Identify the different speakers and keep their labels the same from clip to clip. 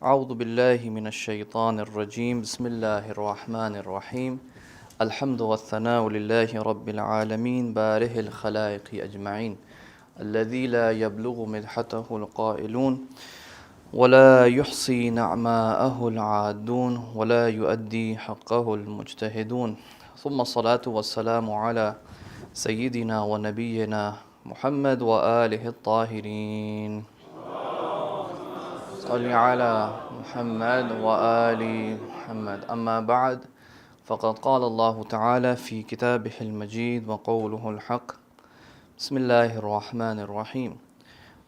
Speaker 1: أعوذ بالله من الشيطان الرجيم بسم الله الرحمن الرحيم الحمد والثناء لله رب العالمين باره الخلائق أجمعين الذي لا يبلغ مدحته القائلون ولا يحصي نعماءه العادون ولا يؤدي حقه المجتهدون ثم الصلاة والسلام على سيدنا ونبينا محمد وآله الطاهرين صل على محمد وآل محمد أما بعد فقد قال الله تعالى في كتابه المجيد وقوله الحق بسم الله الرحمن الرحيم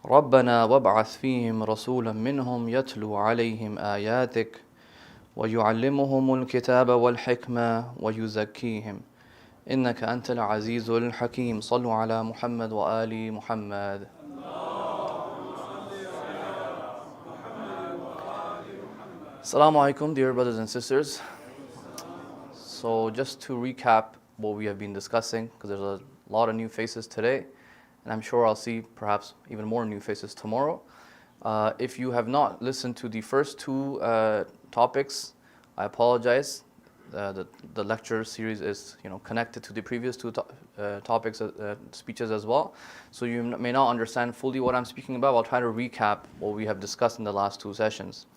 Speaker 1: ربنا وابعث فيهم رسولا منهم يتلو عليهم آياتك ويعلمهم الكتاب والحكمة ويزكيهم إنك أنت العزيز الحكيم صلوا على محمد وآل محمد. Assalamu alaikum, dear brothers and sisters. So just to recap what we have been discussing, because there's a lot of new faces today, and I'm sure I'll see perhaps even more new faces tomorrow. If you have not listened to the first two topics, I apologize. The lecture series is connected to the previous two topics, speeches as well. So you may not understand fully what I'm speaking about. I'll try to recap what we have discussed in the last two sessions.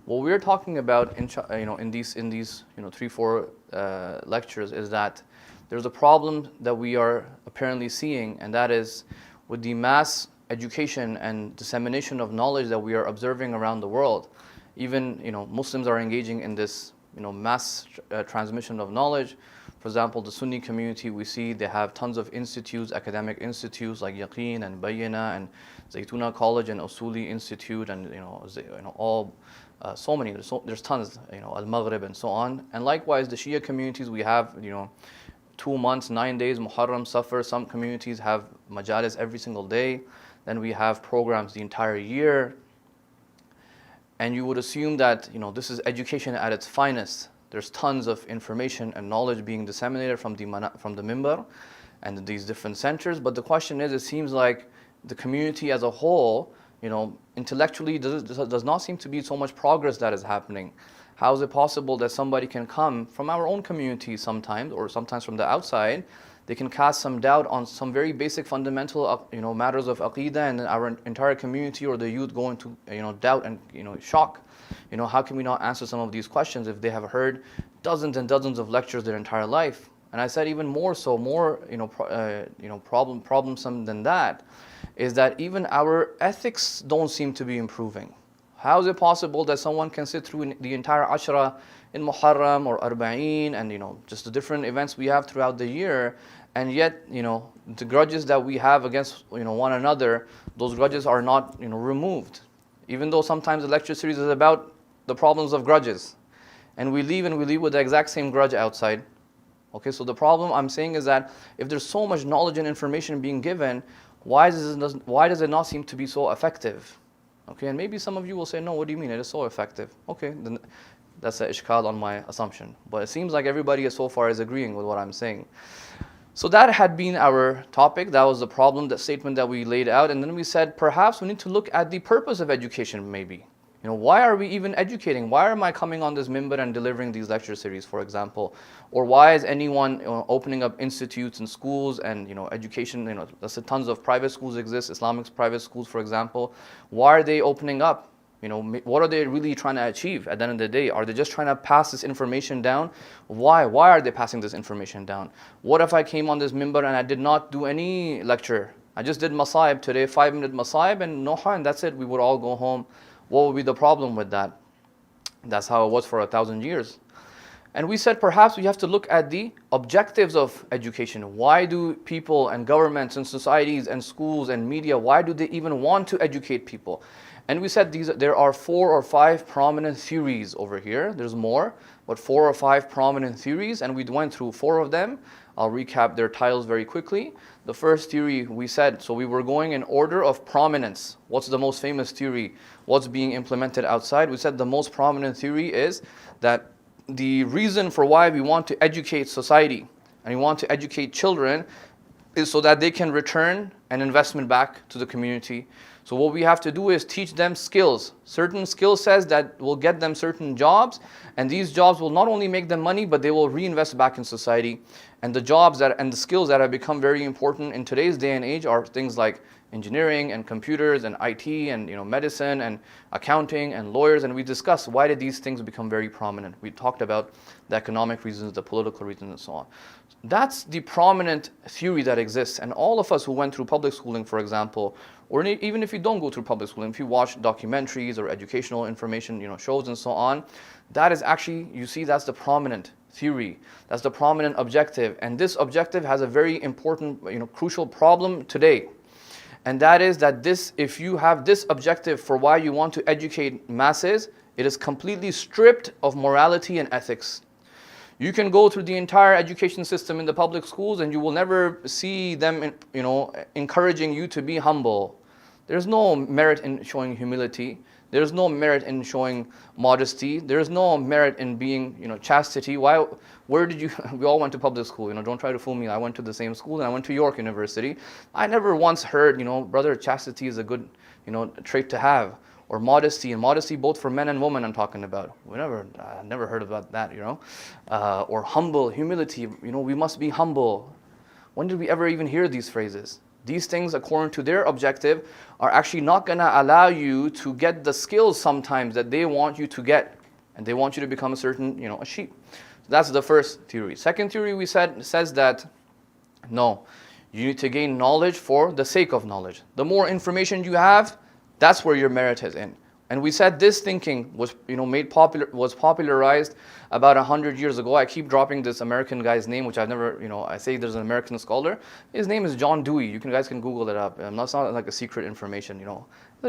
Speaker 1: What we're talking about in these 3-4 lectures is that there's a problem that we are apparently seeing, and that is with the mass education and dissemination of knowledge that we are observing around the world. Even Muslims are engaging in this mass transmission of knowledge. For example, the Sunni community, we see they have tons of institutes, academic institutes like Yaqeen and Bayyina and Zaytuna College and Usuli Institute, and all so many. There's tons. Al-Maghrib and so on. And likewise, the Shia communities, we have 2 months, 9 days, Muharram, Safar. Some communities have majalis every single day. Then we have programs the entire year. And you would assume that this is education at its finest. There's tons of information and knowledge being disseminated from the minbar and these different centers. But the question is, it seems like the community as a whole, intellectually does not seem to be so much progress that is happening. How is it possible that somebody can come from our own community sometimes, or sometimes from the outside, they can cast some doubt on some very basic fundamental matters of aqeedah, and our entire community or the youth go into doubt and shock. How can we not answer some of these questions if they have heard dozens and dozens of lectures their entire life? And I said even more so, problemsome than that, is that even our ethics don't seem to be improving. How is it possible that someone can sit through the entire Ashra in Muharram or Arba'een and just the different events we have throughout the year, and yet the grudges that we have against one another, those grudges are not removed, even though sometimes the lecture series is about the problems of grudges, and we leave with the exact same grudge outside. Okay, so the problem I'm saying is that if there's so much knowledge and information being given, why does it not seem to be so effective? Okay, and maybe some of you will say, no, what do you mean? It is so effective. Okay, then that's an ishkal on my assumption. But it seems like everybody so far is agreeing with what I'm saying. So that had been our topic. That was the problem, that statement that we laid out. And then we said, perhaps we need to look at the purpose of education maybe. Why are we even educating? Why am I coming on this minbar and delivering these lecture series, for example? Or why is anyone opening up institutes and schools and education? There's tons of private schools exist, Islamic private schools, for example. Why are they opening up? What are they really trying to achieve at the end of the day? Are they just trying to pass this information down? Why? Why are they passing this information down? What if I came on this minbar and I did not do any lecture? I just did masaib today, 5-minute masaib and noha, and that's it. We would all go home. What would be the problem with that? That's how it was for 1,000 years. And we said perhaps we have to look at the objectives of education. Why do people and governments and societies and schools and media, why do they even want to educate people? And we said there are 4 or 5 prominent theories over here. There's more, but 4 or 5 prominent theories, and we went through 4 of them. I'll recap their titles very quickly. The first theory we said, so we were going in order of prominence. What's the most famous theory? What's being implemented outside? We said the most prominent theory is that the reason for why we want to educate society and we want to educate children is so that they can return an investment back to the community. So what we have to do is teach them skills certain skill sets that will get them certain jobs, and these jobs will not only make them money, but they will reinvest back in society. And the jobs that and the skills that have become very important in today's day and age are things like engineering and computers and IT and medicine and accounting and lawyers. And we discussed why did these things become very prominent. We talked about the economic reasons, the political reasons, and so on. That's the prominent theory that exists. And all of us who went through public schooling, for example, or even if you don't go through public schooling, if you watch documentaries or educational information, shows and so on, that is actually, you see, that's the prominent theory. That's the prominent objective. And this objective has a very important, crucial problem today. And that is that if you have this objective for why you want to educate masses, it is completely stripped of morality and ethics. You can go through the entire education system in the public schools and you will never see them, encouraging you to be humble. There's no merit in showing humility. There's no merit in showing modesty. There's no merit in being, chastity. Where did you, we all went to public school, don't try to fool me. I went to the same school and I went to York University. I never once heard, brother, chastity is a good, trait to have. Or modesty, and modesty both for men and women I'm talking about. I never heard about that, or humble, humility, we must be humble. When did we ever even hear these phrases? These things, according to their objective, are actually not going to allow you to get the skills sometimes that they want you to get. And they want you to become a certain, a sheep. So that's the first theory. Second theory we says that, no, you need to gain knowledge for the sake of knowledge. The more information you have, that's where your merit is in. And we said this thinking was, was popularized about 100 years ago. I keep dropping this American guy's name, which I've never, I say there's an American scholar. His name is John Dewey. You guys can Google it up. That's not like a secret information,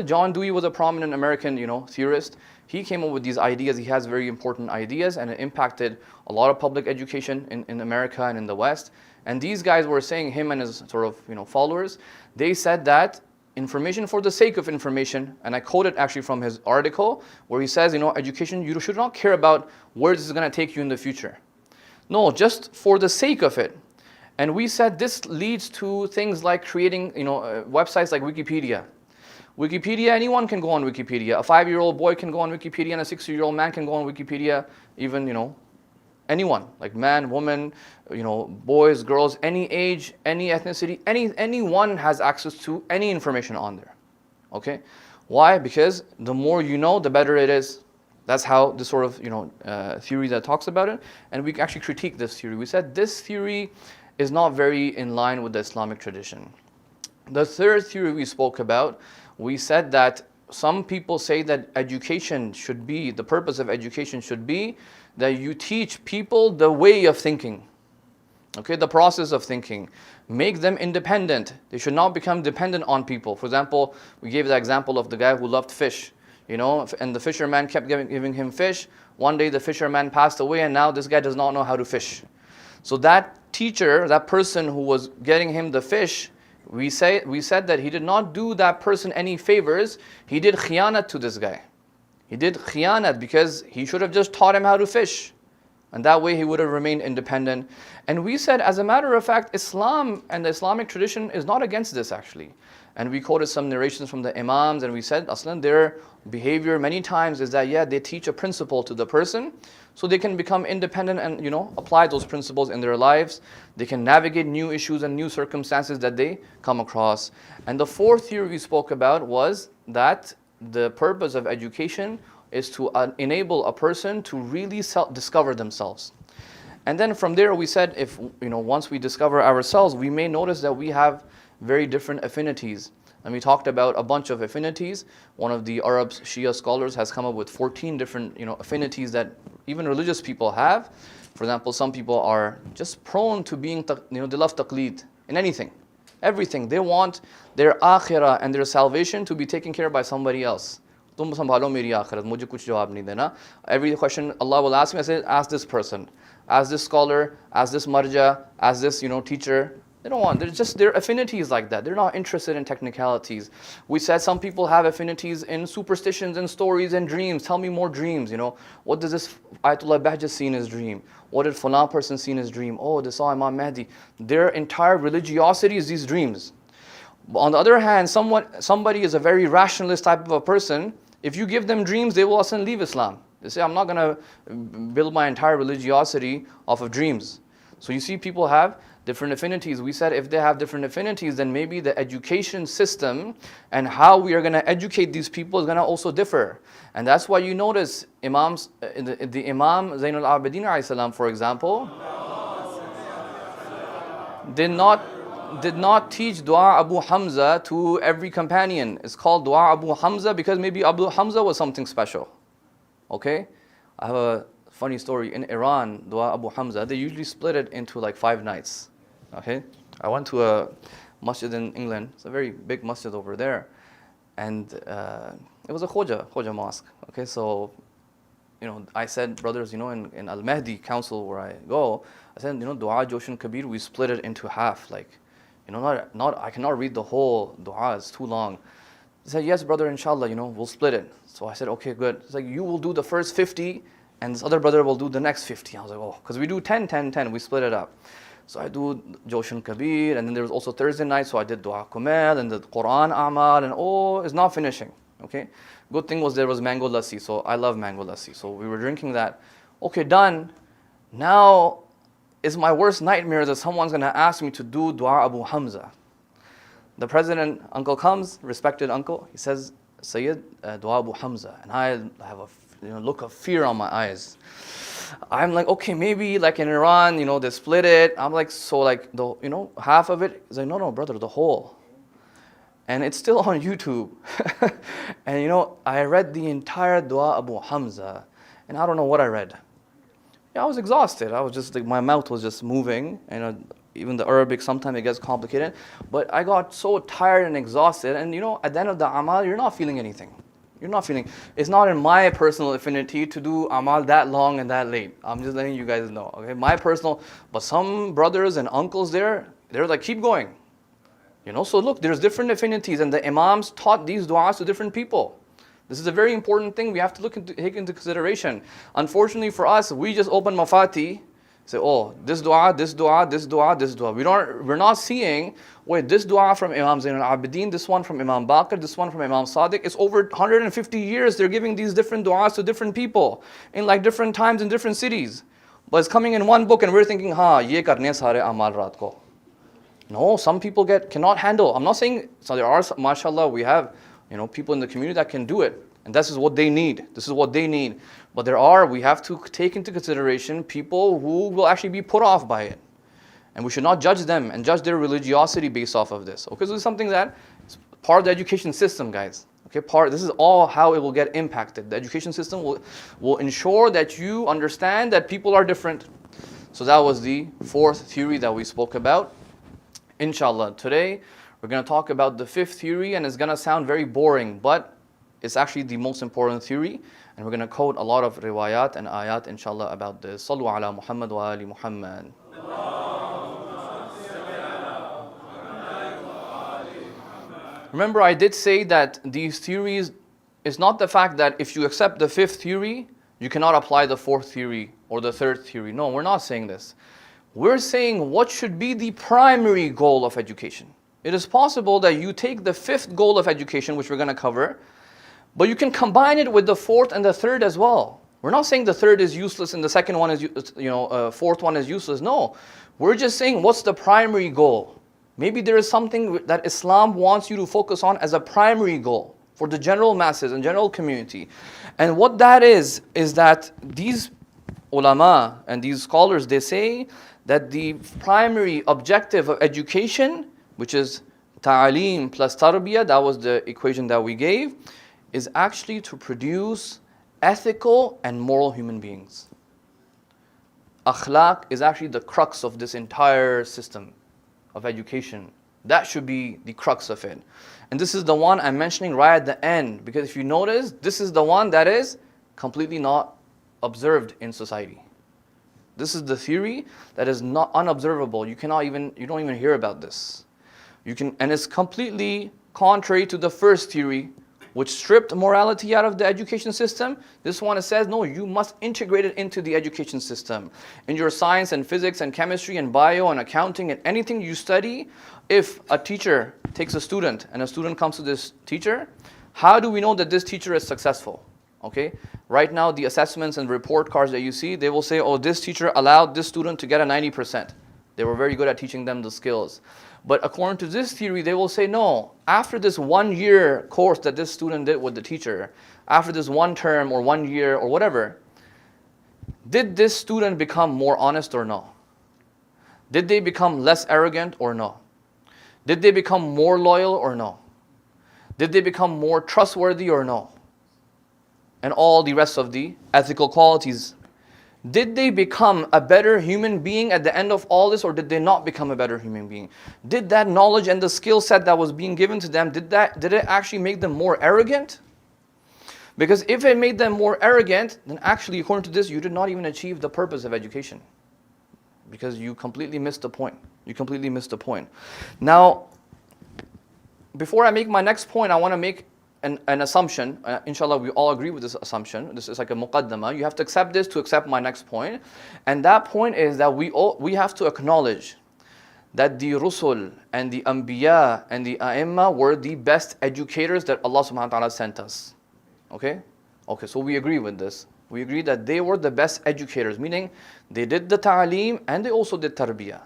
Speaker 1: John Dewey was a prominent American, theorist. He came up with these ideas. He has very important ideas, and it impacted a lot of public education in America and in the West. And these guys were saying, him and his sort of, followers, they said that information for the sake of information, and I quoted actually from his article where he says, education, you should not care about where this is going to take you in the future. No, just for the sake of it. And we said this leads to things like creating, websites like Wikipedia. Wikipedia, anyone can go on Wikipedia. A 5-year-old boy can go on Wikipedia, and a 60-year-old man can go on Wikipedia, even, anyone, like man, woman, boys, girls, any age, any ethnicity, anyone has access to any information on there. Okay? Why? Because the more you know, the better it is. That's how the sort of, theory that talks about it. And we actually critique this theory. We said this theory is not very in line with the Islamic tradition. The third theory we spoke about, we said that some people say that education should be, the purpose of education should be that you teach people the way of thinking. Okay, the process of thinking. Make them independent. They should not become dependent on people. For example, we gave the example of the guy who loved fish, and the fisherman kept giving him fish. One day the fisherman passed away, and now this guy does not know how to fish. So that teacher, that person who was getting him the fish, we said that he did not do that person any favors. He did khiyanat to this guy. He did khiyanat because he should have just taught him how to fish. And that way he would have remained independent. And we said, as a matter of fact, Islam and the Islamic tradition is not against this actually. And we quoted some narrations from the Imams, and we said, Aslan, their behavior many times is that, they teach a principle to the person so they can become independent and, apply those principles in their lives. They can navigate new issues and new circumstances that they come across. And the fourth theory we spoke about was that the purpose of education is to enable a person to really discover themselves. And then from there we said, if once we discover ourselves, we may notice that we have very different affinities. And we talked about a bunch of affinities. One of the Arab Shia scholars has come up with 14 different affinities that even religious people have. For example, some people are just prone to being, they love taqleed in anything. Everything. They want their akhirah and their salvation to be taken care of by somebody else. Tum sambhalo meri akhirat, mujhe kuch jawab nahi dena. Every question Allah will ask me, I say, ask this person, ask this scholar, ask this marja, ask this teacher. They don't want. Their affinities like that. They're not interested in technicalities. We said some people have affinities in superstitions and stories and dreams. Tell me more dreams. What does this Ayatollah Bahjat see in his dream? What did Fulan person see in his dream? Oh, they saw Imam Mahdi. Their entire religiosity is these dreams. But on the other hand, somebody is a very rationalist type of a person, If you give them dreams, they will all of a sudden leave Islam. They say, I'm not going to build my entire religiosity off of dreams. So you see people have different affinities. We said if they have different affinities, then maybe the education system and how we are going to educate these people is going to also differ. And that's why you notice Imams, the Imam Zainul Abidin alayhi salam, for example, did not teach Dua Abu Hamza to every companion. It's called Dua Abu Hamza because maybe Abu Hamza was something special. Okay? I have a funny story. In Iran, Dua Abu Hamza, they usually split it into like 5 nights. Okay? I went to a masjid in England. It's a very big masjid over there. And it was a Khoja mosque. Okay, so, I said, brothers, in Al-Mahdi council where I go, I said, Dua Joshan Kabir, we split it into half. Like, I cannot read the whole dua, it's too long. He said, yes, brother, inshallah, we'll split it. So I said, okay, good. It's like, you will do the first 50, and this other brother will do the next 50. I was like, oh, because we do 10, 10, 10, we split it up. So I do Joshan Kabir, and then there was also Thursday night, so I did Dua Kumail, and the Quran A'mal, and it's not finishing, okay? Good thing was there was mango lassi, so I love mango lassi. So we were drinking that. Okay, done. Now, it's my worst nightmare that someone's going to ask me to do Dua Abu Hamza. The president uncle comes, respected uncle, he says, Sayyid, Dua Abu Hamza. And I have a look of fear on my eyes. I'm like, okay, maybe like in Iran, they split it. I'm like, so like, half of it? He's like, no, brother, the whole. And it's still on YouTube. And I read the entire Dua Abu Hamza, and I don't know what I read. I was exhausted. I was just like, my mouth was just moving, and even the Arabic, sometimes it gets complicated. But I got so tired and exhausted, and at the end of the amal, you're not feeling anything. It's not in my personal affinity to do amal that long and that late. I'm just letting you guys know, okay? But some brothers and uncles they're like, keep going. So look, there's different affinities, and the imams taught these du'as to different people. This is a very important thing we have to take into consideration. Unfortunately for us, we just open Mafati, say, oh, this dua, this dua, this dua, this dua. We're not seeing, wait, this dua from Imam Zain al-Abidin, this one from Imam Baqir, this one from Imam Sadiq. It's over 150 years they're giving these different duas to different people in like different times in different cities. But it's coming in one book and we're thinking, ye karne sare amal raat ko. No, some people cannot handle. I'm not saying, so there are, mashallah, we have people in the community that can do it. And this is what they need. But we have to take into consideration people who will actually be put off by it. And we should not judge them and judge their religiosity based off of this. Okay, so this is something that is part of the education system, guys. Okay, this is all how it will get impacted. The education system will ensure that you understand that people are different. So that was the 4th theory that we spoke about. Inshallah, today we're going to talk about the 5th theory, and it's going to sound very boring, but it's actually the most important theory, and we're going to quote a lot of riwayat and ayat, inshallah, about this. Sallu ala Muhammad wa ali Muhammad. Remember, I did say that these theories, it's not the fact that if you accept the 5th theory, you cannot apply the 4th theory or the 3rd theory. No, we're not saying this. We're saying what should be the primary goal of education. It is possible that you take the 5th goal of education, which we're going to cover, but you can combine it with the 4th and the 3rd as well. We're not saying the 3rd is useless and the 2nd one is, 4th one is useless. No, we're just saying what's the primary goal. Maybe there is something that Islam wants you to focus on as a primary goal for the general masses and general community. And what that is that these ulama and these scholars, they say that the primary objective of education, which is ta'aleem plus tarbiyah, that was the equation that we gave, is actually to produce ethical and moral human beings. Akhlaq is actually the crux of this entire system of education. That should be the crux of it. And this is the one I'm mentioning right at the end, because if you notice, this is the one that is completely not observed in society. This is the theory that is not unobservable. You don't even hear about this. And it's completely contrary to the 1st theory, which stripped morality out of the education system. This one says, no, you must integrate it into the education system. In your science and physics and chemistry and bio and accounting and anything you study, if a teacher takes a student and a student comes to this teacher, How do we know that this teacher is successful? Okay, right now the assessments and report cards that you see, they will say, oh, this teacher allowed this student to get a 90%. They were very good at teaching them the skills. But according to this theory, they will say, no, after this 1 year course that this student did with the teacher, after this 1 term or 1 year or whatever, did this student become more honest or no? Did they become less arrogant or no? Did they become more loyal or no? Did they become more trustworthy or no? And all the rest of the ethical qualities. Did they become a better human being at the end of all this, or did they not become a better human being? Did that knowledge and the skill set that was being given to them, did it actually make them more arrogant? Because if it made them more arrogant, then actually, according to this, you did not even achieve the purpose of education. Because you completely missed the point. You completely missed the point. Now, before I make my next point, I want to make an assumption. Inshallah, we all agree with this assumption. This is like a muqaddama. You have to accept this to accept my next point. And that point is that we have to acknowledge that the Rusul and the Anbiya and the A'imma were the best educators that Allah subhanahu wa ta'ala sent us. Okay? Okay, so we agree with this. We agree that they were the best educators, meaning they did the ta'aleem and they also did tarbiyah.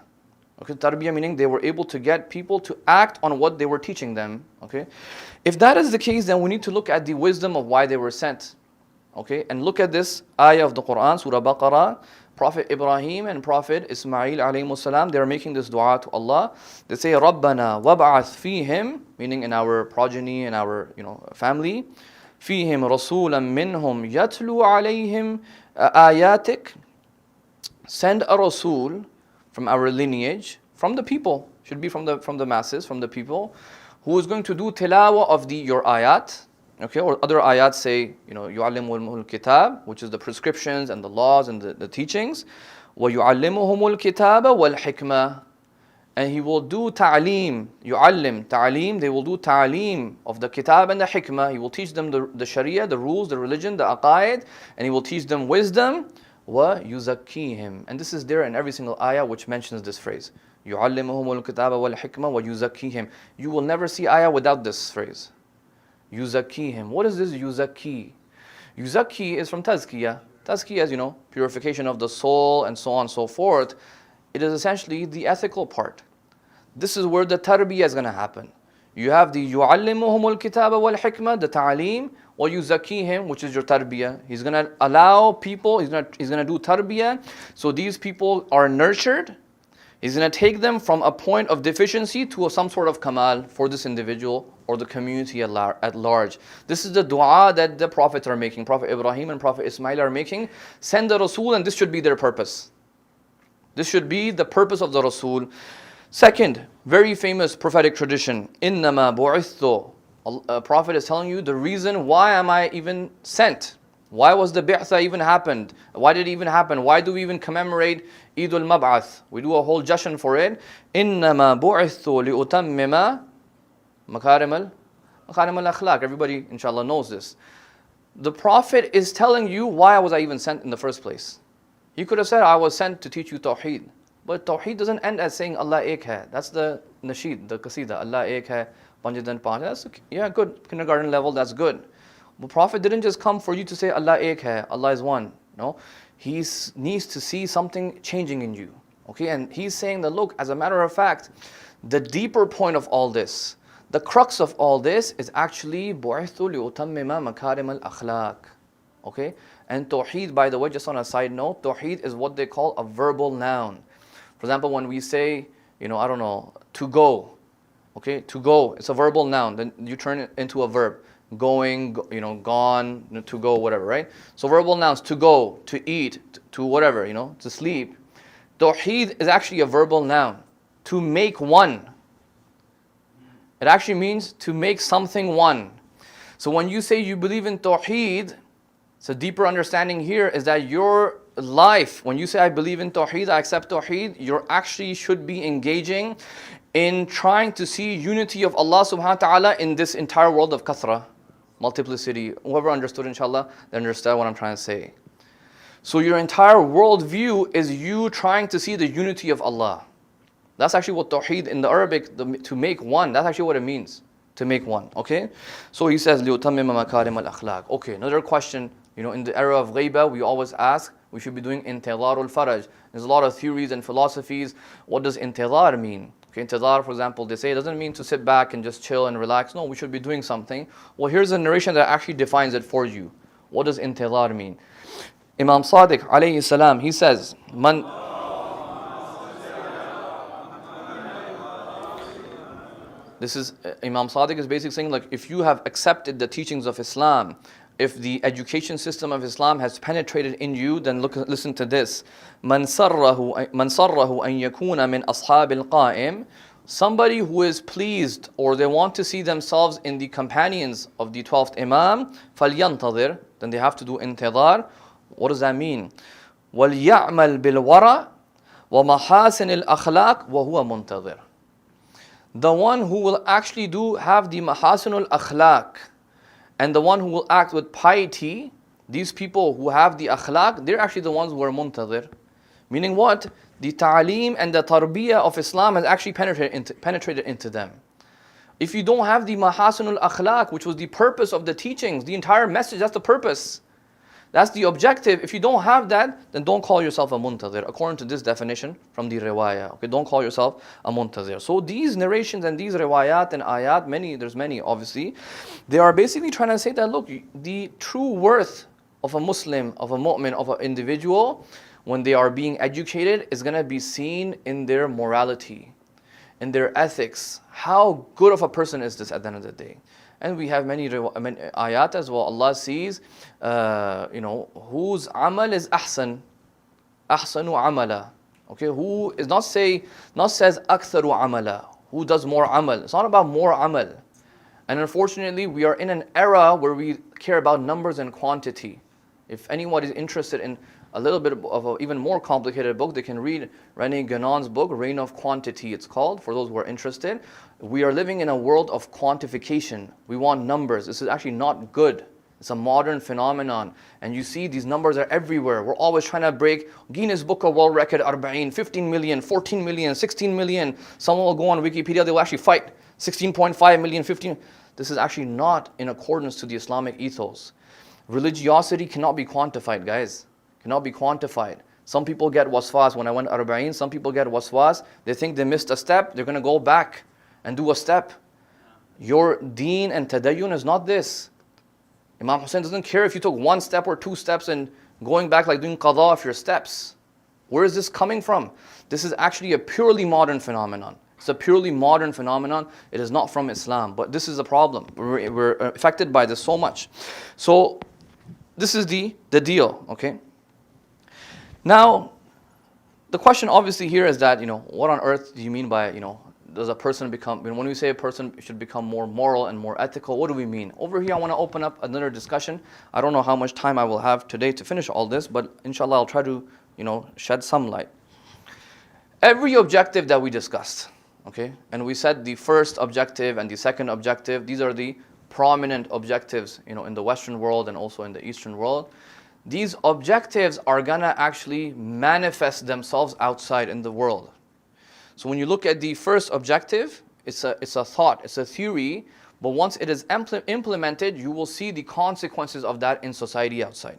Speaker 1: Okay, tarbiyah meaning they were able to get people to act on what they were teaching them. Okay, if that is the case, then we need to look at the wisdom of why they were sent. Okay, and look at this ayah of the Quran, Surah Baqarah. Prophet Ibrahim and Prophet Ismail alayhi salam, they are making this dua to Allah. They say, Rabbana wab'ath fihim, meaning in our progeny, in our family, fihim rasulan minhum yatlu alayhim ayatik. Send a rasul from our lineage, from the people, should be from the masses, from the people, who is going to do tilawah of your ayat. Okay, or other ayats say, yu'allimuhumul kitab, which is the prescriptions and the laws and the teachings. Wa yu'allimuhumul kitaba wal hikmah. And he will do ta'aleem, yu'allim, ta'aleem, they will do ta'aleem of the kitab and the hikmah. He will teach them the sharia, the rules, the religion, the aqaid, and he will teach them wisdom. Wa Yuzakkihim. And this is there in every single ayah which mentions this phrase. Yu'allimuhumul kitaba wal hikmah wa Yuzakkihim. You will never see ayah without this phrase. Yuzakkihim. What is this Yuzakki? Yuzakki is from tazkiyah. Tazkiyah is, purification of the soul and so on and so forth. It is essentially the ethical part. This is where the tarbiyah is going to happen. You have the yu'allimuhumul kitaba wal hikmah, the ta'aleem, wa yuzakkihim, which is your tarbiyah. He's going to allow people, he's going to do tarbiyah, so these people are nurtured. He's going to take them from a point of deficiency to some sort of kamal for this individual or the community at large. This is the dua that the prophets are making. Prophet Ibrahim and Prophet Ismail are making. Send the Rasul, and this should be their purpose. This should be the purpose of the Rasul. Second, very famous prophetic tradition. Innama bu'ithtu. A prophet is telling you the reason why am I even sent? Why was the bi'tha even happened? Why did it even happen? Why do we even commemorate Eid al-Mab'ath? We do a whole jashan for it. Innama bu'ithtu li'utammima makarim al-akhlaq. Everybody, inshallah, knows this. The prophet is telling you, why was I even sent in the first place? He could have said, I was sent to teach you tawheed. But tawheed doesn't end as saying Allah ek hai. That's the nasheed, the qasida. Allah ek hai, panjadan panj. That's okay. Yeah, good. Kindergarten level, that's good. The Prophet didn't just come for you to say Allah ek hai, Allah is one. No, he needs to see something changing in you. Okay, and he's saying that, look, as a matter of fact, the deeper point of all this, the crux of all this is actually bu'ithu li'utammima makarim al-akhlaq. Okay, and tawheed, by the way, just on a side note, tawheed is what they call a verbal noun. For example, when we say, to go. Okay, to go, it's a verbal noun. Then you turn it into a verb. Going, gone, to go, whatever, right? So verbal nouns, to go, to eat, to whatever, to sleep. Tawheed is actually a verbal noun. To make one. It actually means to make something one. So when you say you believe in Tawheed, so deeper understanding here is that your life, when you say I believe in Tawheed, I accept Tawheed, you actually should be engaging in trying to see unity of Allah subhanahu wa ta'ala in this entire world of kathra, multiplicity. Whoever understood, inshallah, they understand what I'm trying to say. So your entire worldview is you trying to see the unity of Allah. That's actually what Tawheed in the Arabic, to make one, that's actually what it means. to make one. Okay, so he says لِيُتَمِّمَ مَكَارِمَ الْأَخْلَاقِ. Okay, another question. In the era of ghaiba, we always ask, we should be doing Intidhar al-Faraj. There's a lot of theories and philosophies. What does Intidhar mean? Okay, Intidhar, for example, they say it doesn't mean to sit back and just chill and relax. No, we should be doing something. Well, here's a narration that actually defines it for you. What does Intidhar mean? Imam Sadiq alayhi salam, he says, This is Imam Sadiq is basically saying, like, if you have accepted the teachings of Islam, if the education system of Islam has penetrated in you, then listen to this. مَنْ صَرَّهُ أَنْ يَكُونَ مِنْ أَصْحَابِ الْقَائِمِ. Somebody who is pleased or they want to see themselves in the companions of the 12th Imam, فَلْيَنْتَظِرْ. Then they have to do intidhar. What does that mean? وَلْيَعْمَلْ بِالْوَرَى وَمَحَاسِنِ الْأَخْلَاقِ وَهُوَ مُنْتَظِرْ. The one who will actually have the mahasinul akhlaq and the one who will act with piety, these people who have the akhlaq, they're actually the ones who are muntadhir. Meaning what? The ta'aleem and the tarbiyah of Islam has actually penetrated into them. If you don't have the mahasinul akhlaq, which was the purpose of the teachings, the entire message, that's the purpose. That's the objective. If you don't have that, then don't call yourself a muntazir, according to this definition from the riwayah. Okay, don't call yourself a muntazir. So these narrations and these riwayat and ayat, there's many obviously, they are basically trying to say that, look, the true worth of a Muslim, of a mu'min, of an individual, when they are being educated, is going to be seen in their morality, in their ethics. How good of a person is this at the end of the day? And we have many ayat as well. Allah sees, whose amal is ahsan, ahsanu amala. Okay, who is not says aktharu amala, who does more amal. It's not about more amal. And unfortunately, we are in an era where we care about numbers and quantity. If anyone is interested in a little bit of an even more complicated book, they can read René Guénon's book, Reign of Quantity, it's called, for those who are interested. We are living in a world of quantification. We want numbers. This is actually not good. It's a modern phenomenon. And you see these numbers are everywhere. We're always trying to break Guinness Book of World Record, 15 million, 14 million, 16 million. Someone will go on Wikipedia, they will actually fight 16.5 million, 15. This is actually not in accordance to the Islamic ethos. Religiosity cannot be quantified, guys. Cannot be quantified. Some people get waswas. When I went arba'in, some people get waswas. They think they missed a step. They're going to go back and do a step. Your deen and tadayyun is not this. Imam Hussein doesn't care if you took one step or two steps and going back like doing qadha of your steps. Where is this coming from? This is actually a purely modern phenomenon. It's a purely modern phenomenon. It is not from Islam. But this is a problem. We're affected by this so much. So this is the deal, okay? Now, the question obviously here is that, what on earth do you mean by, does a person become, when we say a person should become more moral and more ethical, what do we mean? Over here, I want to open up another discussion. I don't know how much time I will have today to finish all this, but inshallah, I'll try to, shed some light. Every objective that we discussed, okay, and we said the first objective and the second objective, these are the prominent objectives, in the Western world and also in the Eastern world. These objectives are gonna actually manifest themselves outside in the world. So when you look at the first objective, it's a thought, it's a theory, but once it is implemented, you will see the consequences of that in society outside.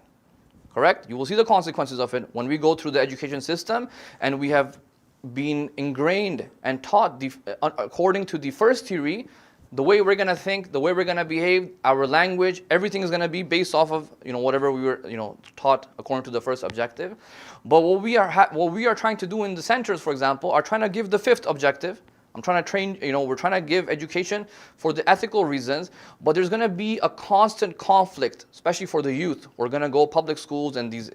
Speaker 1: Correct? You will see the consequences of it when we go through the education system and we have been ingrained and taught according to the first theory. The way we're going to think, the way we're going to behave, our language, everything is going to be based off of whatever we were taught according to the first objective. But what we are trying to do in the centers, for example, are trying to give the fifth objective. I'm trying to train, we're trying to give education for the ethical reasons, but there's going to be a constant conflict, especially for the youth. We're going to go public schools and these,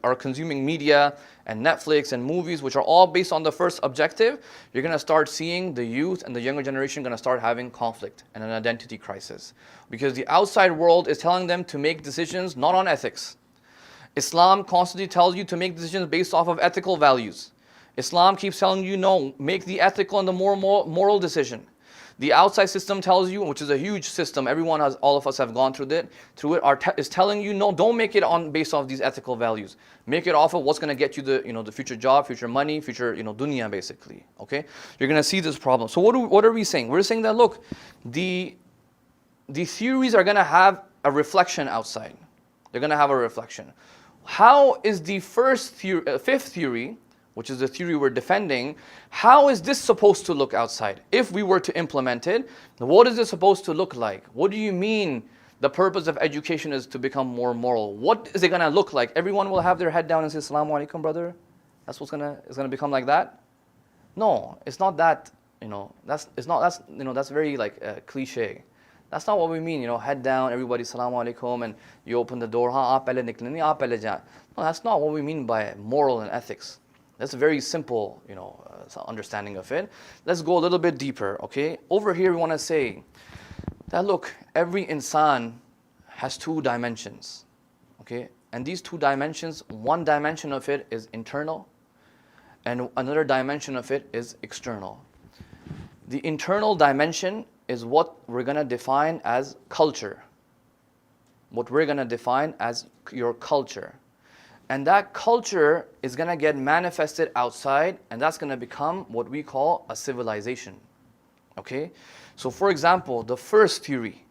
Speaker 1: are consuming media and Netflix and movies, which are all based on the first objective. You're going to start seeing the youth and the younger generation going to start having conflict and an identity crisis. Because the outside world is telling them to make decisions not on ethics. Islam constantly tells you to make decisions based off of ethical values. Islam keeps telling you, no, make the ethical and the moral decision. The outside system tells you, which is a huge system, all of us have gone through it, is telling you, no, don't make it based off these ethical values. Make it off of what's going to get you the future job, future money, future dunya basically. Okay, you're going to see this problem. So what are we saying? We're saying that look, the theories are going to have a reflection outside. They're going to have a reflection. How is the fifth theory, which is the theory we're defending, how is this supposed to look outside? If we were to implement it, what is it supposed to look like? What do you mean the purpose of education is to become more moral? What is it going to look like? Everyone will have their head down and say, Assalamu alaikum, brother? That's what's going to become like that? No, it's not that, that's very cliche. That's not what we mean, head down, everybody Assalamu alaikum, and you open the door, no, that's not what we mean by moral and ethics. That's a very simple, understanding of it. Let's go a little bit deeper, okay? Over here we want to say that look, every insan has two dimensions, okay? And these two dimensions, one dimension of it is internal, and another dimension of it is external. The internal dimension is what we're going to define as culture. What we're going to define as your culture. And that culture is going to get manifested outside, and that's going to become what we call a civilization. Okay? So for example, the first theory,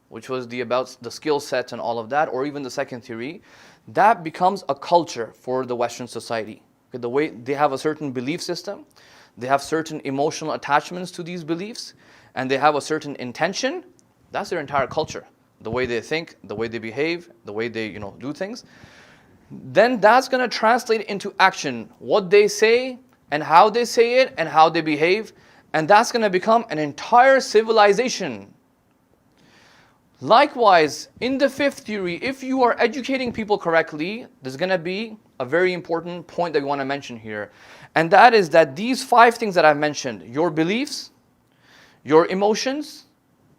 Speaker 1: which was about the skill sets and all of that, or even the second theory, that becomes a culture for the Western society. Okay? The way they have a certain belief system, they have certain emotional attachments to these beliefs, and they have a certain intention. That's their entire culture. The way they think, the way they behave, the way they do things. Then that's going to translate into action. What they say and how they say it and how they behave. And that's going to become an entire civilization. Likewise, in the fifth theory, if you are educating people correctly, there's going to be a very important point that we want to mention here. And that is that these 5 things that I've mentioned, your beliefs, your emotions,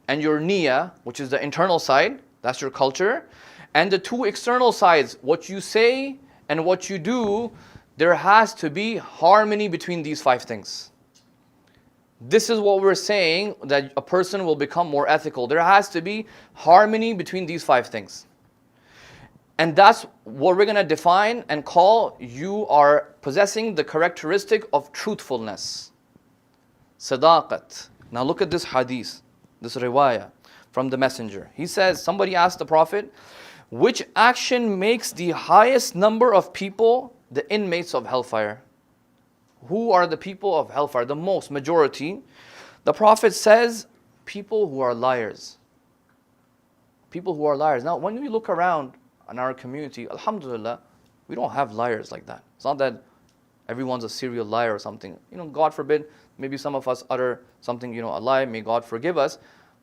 Speaker 1: and your niyyah, which is the internal side, that's your culture, and the 2 external sides, what you say and what you do, there has to be harmony between these 5 things. This is what we're saying, that a person will become more ethical. There has to be harmony between these 5 things. And that's what we're going to define and call you are possessing the characteristic of truthfulness. Sadaqat. Now look at this hadith, this riwayah from the messenger. He says, somebody asked the Prophet, which action makes the highest number of people the inmates of hellfire? Who are the people of hellfire? The most, majority. The Prophet says, people who are liars. People who are liars. Now, when we look around in our community, alhamdulillah, we don't have liars like that. It's not that everyone's a serial liar or something. God forbid, maybe some of us utter something, a lie, may God forgive us.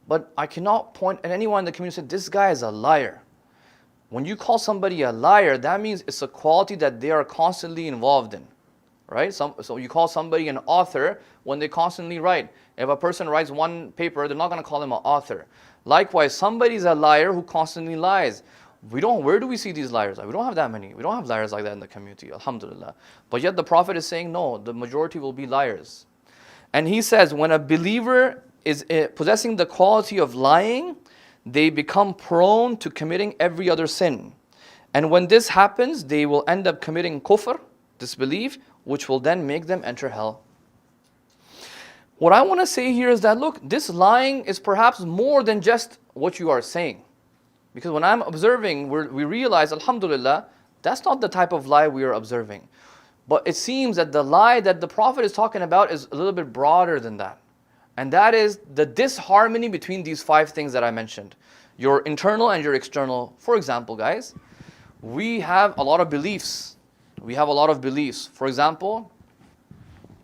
Speaker 1: But I cannot point at anyone in the community and say, this guy is a liar. When you call somebody a liar, that means it's a quality that they are constantly involved in. Right? So you call somebody an author when they constantly write. If a person writes one paper, they're not going to call him an author. Likewise, somebody's a liar who constantly lies. Where do we see these liars? We don't have that many. We don't have liars like that in the community, alhamdulillah. But yet the Prophet is saying, no, the majority will be liars. And he says, when a believer is possessing the quality of lying, they become prone to committing every other sin. And when this happens, they will end up committing kufr, disbelief, which will then make them enter hell. What I want to say here is that, look, this lying is perhaps more than just what you are saying. Because when I'm observing, we realize, alhamdulillah, that's not the type of lie we are observing. But it seems that the lie that the Prophet is talking about is a little bit broader than that. And that is the disharmony between these 5 things that I mentioned. Your internal and your external. For example, guys, we have a lot of beliefs. For example,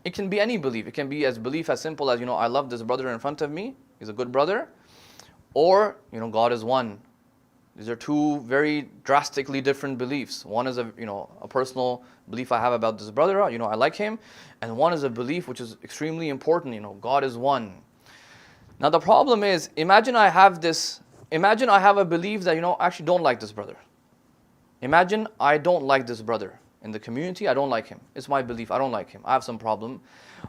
Speaker 1: it can be any belief. It can be belief as simple as, I love this brother in front of me. He's a good brother. Or, God is one. These are 2 very drastically different beliefs. One is a personal belief I have about this brother, I like him. And one is a belief which is extremely important, God is one. Now the problem is, imagine I have a belief that, I actually don't like this brother. Imagine I don't like this brother. in the community, I don't like him. It's my belief, I don't like him. I have some problem.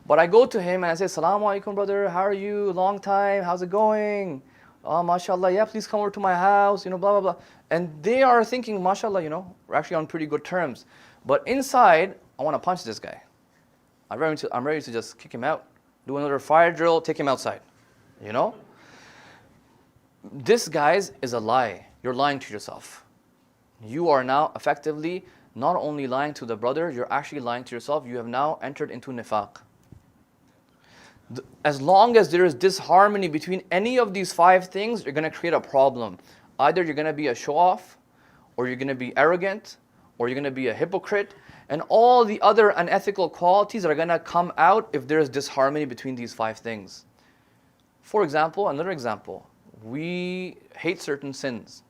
Speaker 1: But I go to him and I say, Assalamu alaikum, brother, how are you? Long time, how's it going? Oh, mashallah, yeah, please come over to my house, blah, blah, blah. And they are thinking, mashallah, we're actually on pretty good terms. But inside, I want to punch this guy. I'm ready to just kick him out, do another fire drill, take him outside, This, guys, is a lie. You're lying to yourself. You are now effectively not only lying to the brother, you're actually lying to yourself. You have now entered into nifaq. As long as there is disharmony between any of these 5 things, you're going to create a problem. Either you're going to be a show-off, or you're going to be arrogant, or you're going to be a hypocrite, and all the other unethical qualities are going to come out if there is disharmony between these 5 things. For example, another example, we hate certain sins.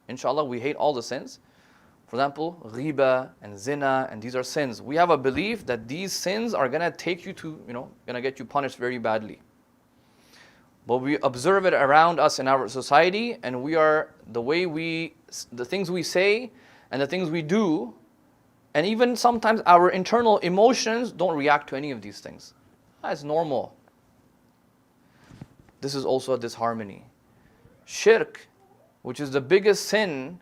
Speaker 1: Inshallah, we hate all the sins. For example, ghiba and zina, and these are sins. We have a belief that these sins are going to take you to, going to get you punished very badly. But we observe it around us in our society, and the things we say and the things we do, and even sometimes our internal emotions don't react to any of these things. That's normal. This is also a disharmony. Shirk, which is the biggest sin,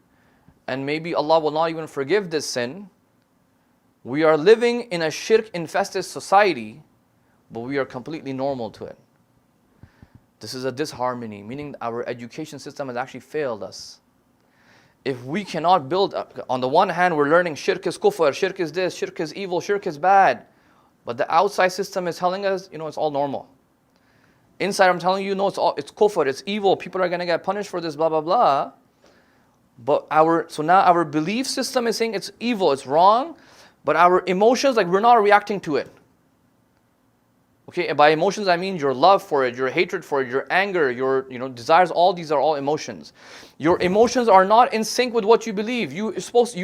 Speaker 1: and maybe Allah will not even forgive this sin. We are living in a shirk-infested society, but we are completely normal to it. This is a disharmony, meaning our education system has actually failed us. If we cannot build, on the one hand we're learning shirk is kufr, shirk is this, shirk is evil, shirk is bad. But the outside system is telling us, it's all normal. Inside I'm telling you, no, it's kufr, it's evil, people are going to get punished for this, blah, blah, blah. But so now our belief system is saying it's evil, it's wrong, but our emotions, we're not reacting to it. Okay, and by emotions I mean your love for it, your hatred for it, your anger, your desires, all these are all emotions. Your emotions are not in sync with what you believe. You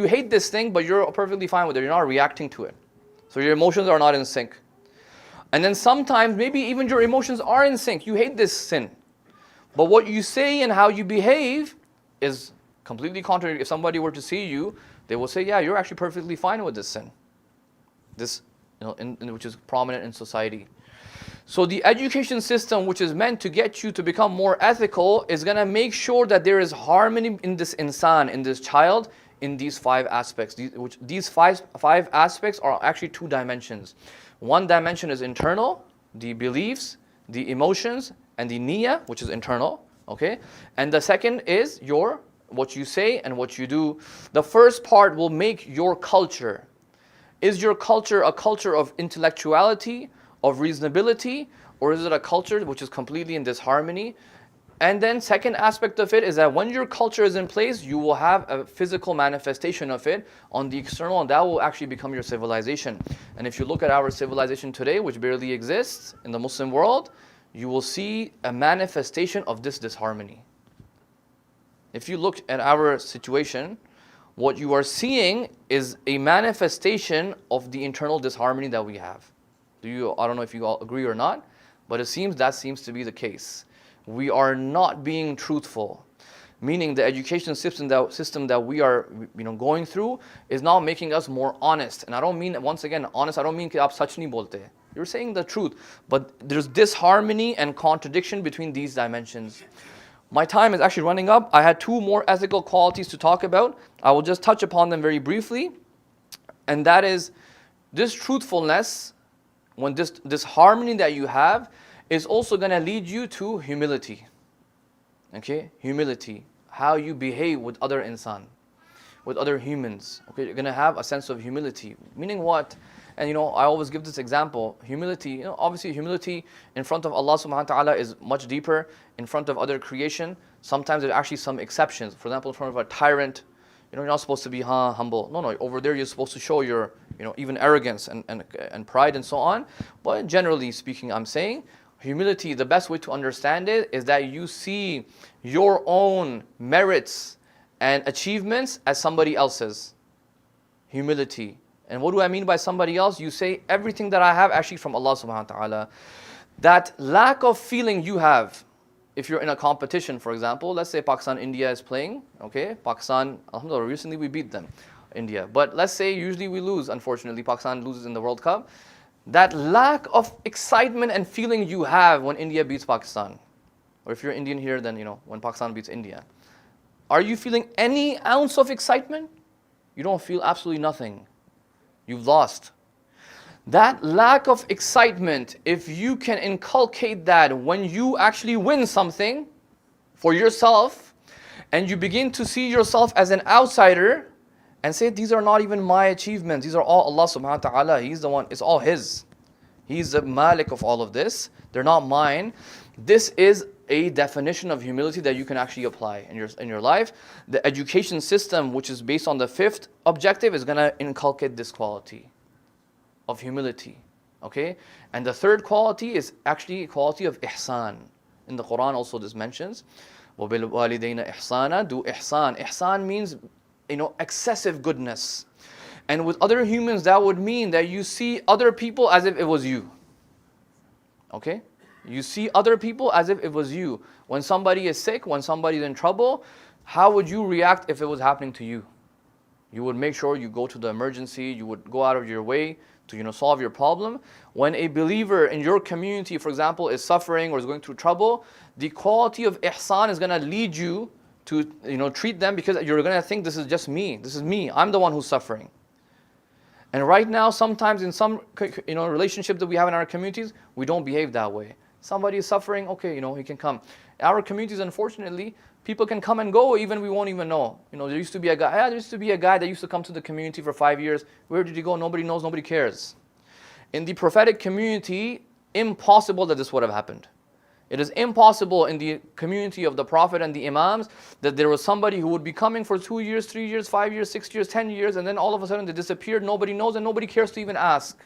Speaker 1: hate this thing, but you're perfectly fine with it. You're not reacting to it. So your emotions are not in sync. And then sometimes maybe even your emotions are in sync. You hate this sin. But what you say and how you behave is completely contrary. If somebody were to see you, they will say, yeah, you're actually perfectly fine with this sin. This, which is prominent in society. So the education system, which is meant to get you to become more ethical, is going to make sure that there is harmony in this insan, in this child, in these 5 aspects. These five aspects are actually 2 dimensions. One dimension is internal, the beliefs, the emotions, and the niyyah, which is internal. Okay, and the second is what you say and what you do. The first part will make your culture. Is your culture a culture of intellectuality, of reasonability, or is it a culture which is completely in disharmony? And then second aspect of it is that when your culture is in place, you will have a physical manifestation of it on the external, and that will actually become your civilization. And if you look at our civilization today, which barely exists in the Muslim world, you will see a manifestation of this disharmony. If you look at our situation, what you are seeing is a manifestation of the internal disharmony that we have. I don't know if you all agree or not, but it seems to be the case. We are not being truthful, meaning the education system that we are going through is now making us more honest. And I don't mean, once again, honest, I don't mean कि आप सच नहीं बोलते. You're saying the truth, but there's disharmony and contradiction between these dimensions. My time is actually running up. I had 2 more ethical qualities to talk about. I will just touch upon them very briefly. And that is this truthfulness, when this harmony that you have, is also going to lead you to humility. Okay, humility. How you behave with other insan, with other humans. Okay, you're going to have a sense of humility. Meaning what? And I always give this example. Humility, obviously humility in front of Allah subhanahu wa ta'ala is much deeper. In front of other creation, sometimes there's actually some exceptions. For example, in front of a tyrant, you're not supposed to be humble. No, over there you're supposed to show your, even arrogance and pride and so on. But generally speaking, I'm saying, humility, the best way to understand it is that you see your own merits and achievements as somebody else's. Humility. And what do I mean by somebody else? You say everything that I have actually from Allah subhanahu wa ta'ala. That lack of feeling you have, if you're in a competition, for example, let's say Pakistan, India is playing, okay? Pakistan, alhamdulillah, recently we beat them. India. But let's say usually we lose. Unfortunately, Pakistan loses in the World Cup. That lack of excitement and feeling you have when India beats Pakistan, or if you're Indian here, then when Pakistan beats India, are you feeling any ounce of excitement? You don't feel absolutely nothing. You've lost. That lack of excitement, if you can inculcate that when you actually win something for yourself, and you begin to see yourself as an outsider, and say, these are not even my achievements, these are all Allah subhanahu wa ta'ala, He's the one, it's all His. He's the Malik of all of this, they're not mine. This is a definition of humility that you can actually apply in your life. The education system, which is based on the fifth objective, is going to inculcate this quality of humility. Okay? And the third quality is actually a quality of ihsan. In the Quran also this mentions, وَبِالْوَالِدَيْنَ إِحْسَانًا, do ihsan. Ihsan means excessive goodness. And with other humans, that would mean that you see other people as if it was you. Okay? You see other people as if it was you. When somebody is sick, when somebody is in trouble, how would you react if it was happening to you? You would make sure you go to the emergency, you would go out of your way to solve your problem. When a believer in your community, for example, is suffering or is going through trouble, the quality of ihsan is going to lead you to treat them, because you're going to think, this is just me. This is me. I'm the one who's suffering. And right now, sometimes in some relationship that we have in our communities, we don't behave that way. Somebody is suffering, okay, he can come. Our communities, unfortunately, people can come and go, even we won't even know. There used to be a guy that used to come to the community for 5 years. Where did he go? Nobody knows, nobody cares. In the prophetic community, impossible that this would have happened. It is impossible in the community of the Prophet and the Imams that there was somebody who would be coming for 2 years, 3 years, 5 years, 6 years, 10 years, and then all of a sudden they disappeared, nobody knows, and nobody cares to even ask.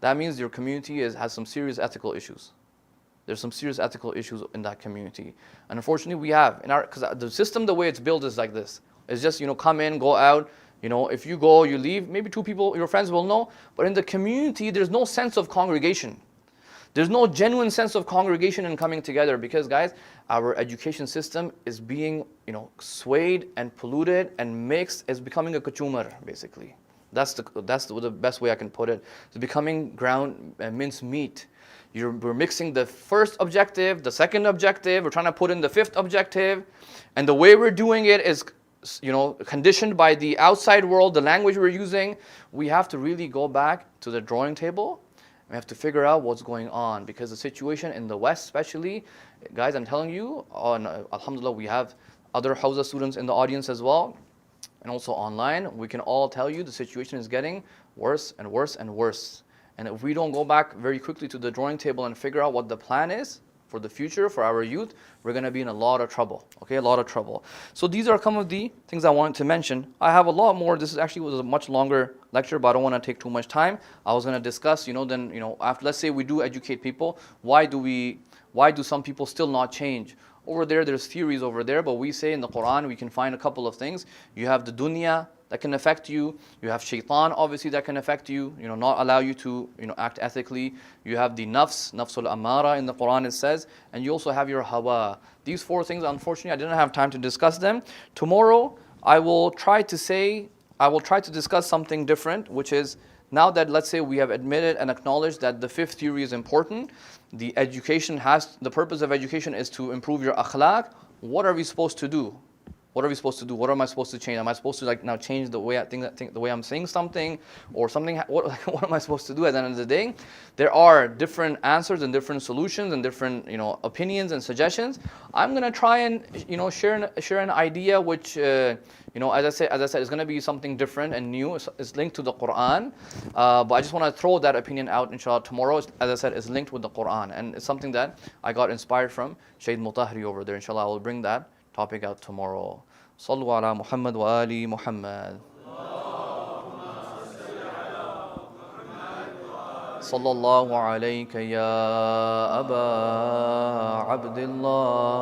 Speaker 1: That means your community has some serious ethical issues. There's some serious ethical issues in that community. And unfortunately we have, because the system, the way it's built is like this. It's just, come in, go out. If you go, you leave, maybe 2 people, your friends will know. But in the community, there's no sense of congregation. There's no genuine sense of congregation and coming together, because guys, our education system is being, swayed and polluted and mixed. It's becoming a kachumar, basically. That's the best way I can put it. It's becoming ground minced meat. We're mixing the first objective, the second objective. We're trying to put in the fifth objective, and the way we're doing it is, conditioned by the outside world, the language we're using. We have to really go back to the drawing table. We have to figure out what's going on, because the situation in the West, especially, guys, I'm telling you, alhamdulillah, we have other Hawza students in the audience as well, and also online. We can all tell you the situation is getting worse and worse and worse. And if we don't go back very quickly to the drawing table and figure out what the plan is for the future, for our youth, we're going to be in a lot of trouble. Okay, a lot of trouble. So these are some of the things I wanted to mention. I have a lot more. This was a much longer lecture, but I don't want to take too much time. I was going to discuss, after, let's say we do educate people, why do some people still not change? Over there's theories over there, but we say in the Quran, we can find a couple of things. You have the dunya that can affect you. You have shaitan, obviously, that can affect you, not allow you to, act ethically. You have the nafsul amara in the Quran, it says, and you also have your hawa. These 4 things, unfortunately, I didn't have time to discuss them. Tomorrow, I will try to discuss something different, which is, now that, let's say, we have admitted and acknowledged that the 5th theory is important, the purpose of education is to improve your akhlaq. What are we supposed to do? What are we supposed to do? What am I supposed to change? Am I supposed to now change the way I think the way I'm saying something, or something? What am I supposed to do at the end of the day? There are different answers and different solutions and different opinions and suggestions. I'm gonna try and share an idea which as I said, is gonna be something different and new. It's linked to the Quran, but I just want to throw that opinion out. Inshallah, tomorrow, as I said, is linked with the Quran, and it's something that I got inspired from Sayyid Mutahri over there. Inshallah, I will bring that topic out tomorrow. Sallu ala Muhammad wa ali Muhammad. Sallallahu alayka ya Aba Abdullah.